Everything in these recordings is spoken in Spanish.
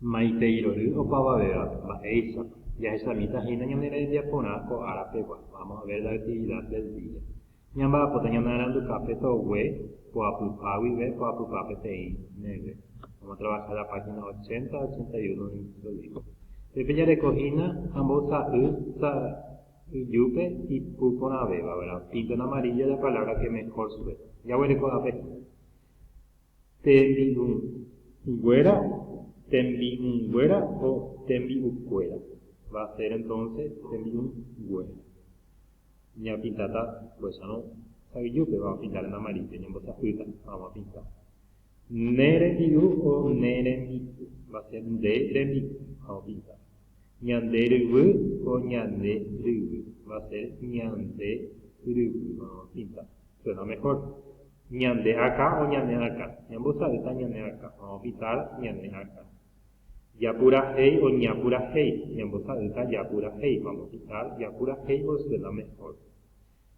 Maiteiroru opavaveva, Eisa. Ya esa mitad hina ñanere diapona ko arapegua. Vamos a ver la actividad del día. Ñamba potañanarandu capeto we, poapupawi ve, poapupapetei neve. Vamos a trabajar la página 80, 81 en nuestro libro. Pepe recogina, ambos sa yupe y pupona beba, ¿verdad? Pinto en amarillo la palabra que mejor suena. Ya voy a recordar. Tembiungüera, tembiungüera o tembiucuera. Va a ser entonces tembiungüera. Ya pintata, pues no, sabiyupe, vamos a pintar en amarillo, y en voz ajusta, vamos a pintar. Neremiu o neremiku, va a ser deremiku, vamos a pintar. Ñanderubu o ñanderubu, va a ser ñanderubu, vamos a pintar. Suena mejor. Ñande acá o ñande acá. Ñambosa está ñande acá. Vamos a pintar ñande acá. Yapura hei o ñapura hei. Ñambosa está yapura hei. Vamos a pintar yapura hei o suena mejor.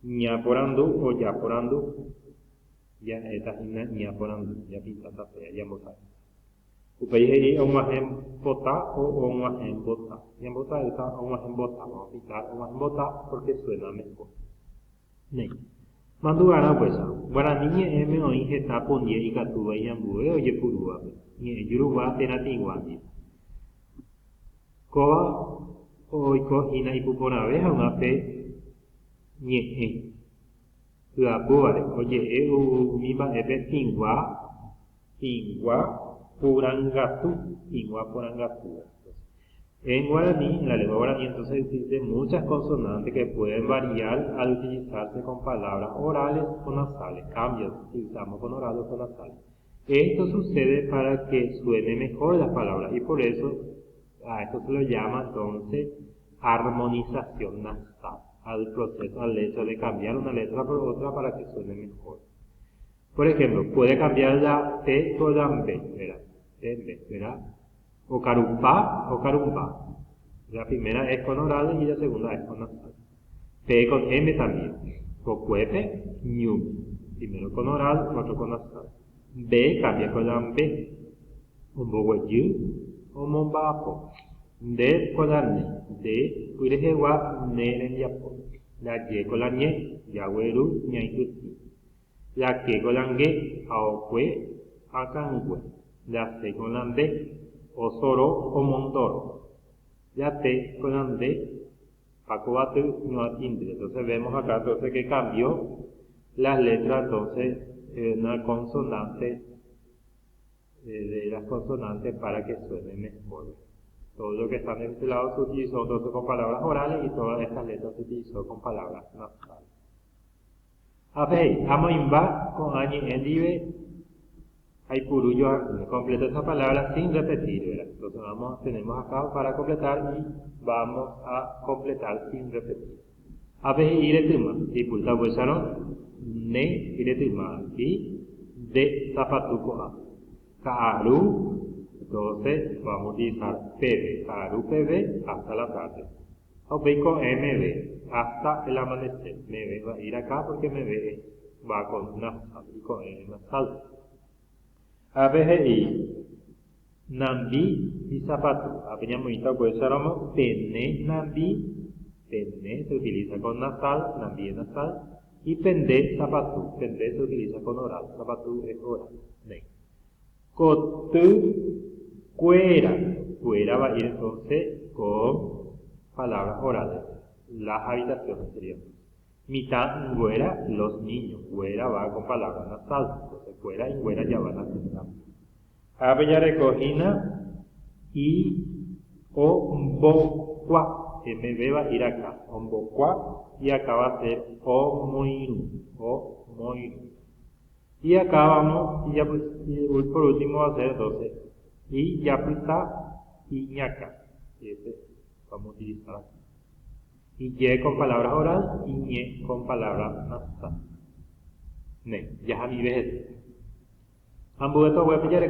Ñaporandu o yaporandu. Ya esta es ñaporandu. Ya pinta esta fea. Ñambosa. Upei hei o mahem bota o mahem bota. Ñambosa está o mahem bota. Vamos a pintar o mahem bota porque suena mejor. Ne. Mandugana pues, Guarani ñe me oí está pondie y catuba y ambue oye purua. Ñe yuruba tenatiguandi. Koa oiko hina ipupona vez a una fe ñe. Tuapuvare, oye mimba epe tingua purangatu. En guaraní, en la lengua guaraní, entonces existen muchas consonantes que pueden variar al utilizarse con palabras orales o nasales. Cambian si usamos con orales o nasales. Esto sucede para que suene mejor las palabras y por eso a esto se lo llama entonces armonización nasal. Al proceso, al hecho de cambiar una letra por otra para que suene mejor. Por ejemplo, puede cambiar la T por la B, ¿verdad? O carumpa o carumba. La primera es con orales y la segunda es con nasal. P con M también. Cocuepe, ñu. Primero con oral, otro con nasal. B cambia con la B. Un bogueyu o mombapo. D con la N. D, cuirejewa, ne en yapo. La Y con la ñe, yagueru, ñaituti. La Q con la G, aokue, acangüe. La C con la D, Osoro o Mondoro. Ya T con la D, Pacobatu, Ñoatindre. Entonces vemos acá entonces que cambió las letras, entonces una consonante de las consonantes para que suene mejor. Todo lo que está en este lado se utilizó entonces con palabras orales y todas estas letras se utilizó con palabras nasales. Apei, amoimba con añi endive. Hay purullo, completo esa palabra sin repetir, ¿verdad? Entonces tenemos acá para completar y vamos a completar sin repetir. A veces iretuma, y pulta huesaron, ne iretuma, y de zapatuco a. Kaaru, entonces vamos a utilizar PB, Kaaru PB hasta la tarde. O con MB, hasta el amanecer. MB va a ir acá porque MB va con nasal y con M nasal. ABGI, Nambi y zapato. Apenas muy pues ahora pene Nambi, pene se utiliza con nasal, Nambi es nasal, y pende zapato, pende se utiliza con oral, zapato es oral. Cotu, cuera, cuera va a ir entonces con palabras orales, las habitaciones serían. Mitad güera, los niños, güera va con palabras nasales. Fuera y fuera ya van a tener. Abella recogina y ombocua. MB va a ir acá. Ombocua y acá va a ser omoiru. Y acá vamos, y ya pues, y por último va a ser entonces. Y yaputa y ñaca. Ese vamos a utilizar aquí. Y ye con palabras orales y ñe con palabras nasales. Ya a mi vez. Ambueto voy a pillar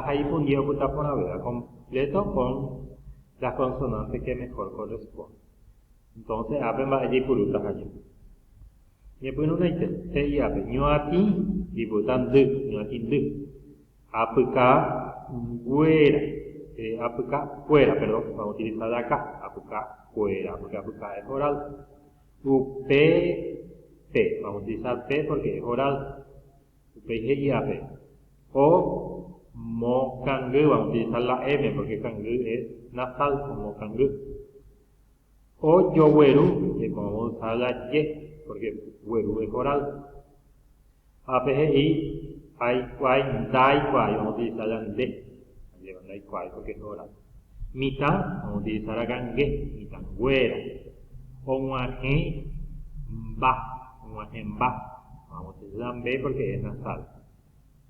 ahí un día puta por la veda, completo con las consonantes que mejor corresponden. Entonces, apen va allí purutas allí. Y después no te y apen, ñoati, y putan de, ñoati de. Apuka, güera, apuka, fuera, perdón, vamos a utilizar de acá, apuka, fuera, porque apuka es oral. P, vamos a utilizar P porque es oral. UPG y AP. O mokangu, vamos a utilizar la M porque kangu es nasal, como mokangu. O yoweru, que vamos a usar la Y porque weru es oral. APGI, hay kwai, dai kwai, vamos a utilizar la D. Llevan dai kwai porque es oral. Mitan, vamos a utilizar acá en G, mitangüera. O muaje, ba, vamos a utilizar en B porque es nasal.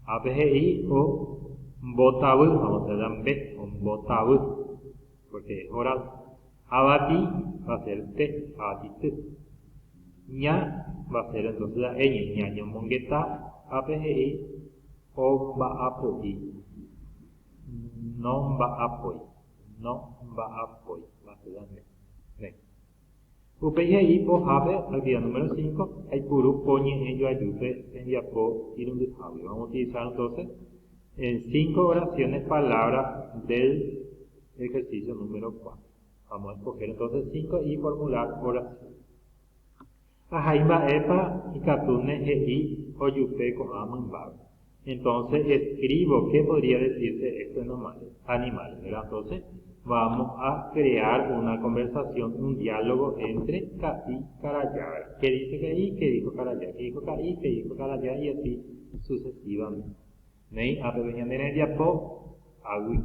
APGI o botabu, vamos a utilizar en B, o botabu, porque es oral. Abati va a ser T, abati. Ña va a ser entonces la ñ, ña mongueta, APGI, o va apoyi, no va apoyi, va a ser la N. UPGI o JAPE, actividad número 5, hay puro poñe ello ayude en diapo y donde sabe. Vamos a utilizar entonces en 5 oraciones palabras del ejercicio número 4. Vamos a escoger entonces 5 y formular oración. Ajaimba epa y catune ei o yupe con amambab. Entonces escribo qué podría decirse esto en animales, ¿verdad? Entonces vamos a crear una conversación, un diálogo entre Ka y Karayá. ¿Qué dice Kaí? ¿Qué dijo Karayá? ¿Qué dijo Kaí? ¿Qué dijo Karayá? Y así sucesivamente. Nei apebeñanere diapo agui.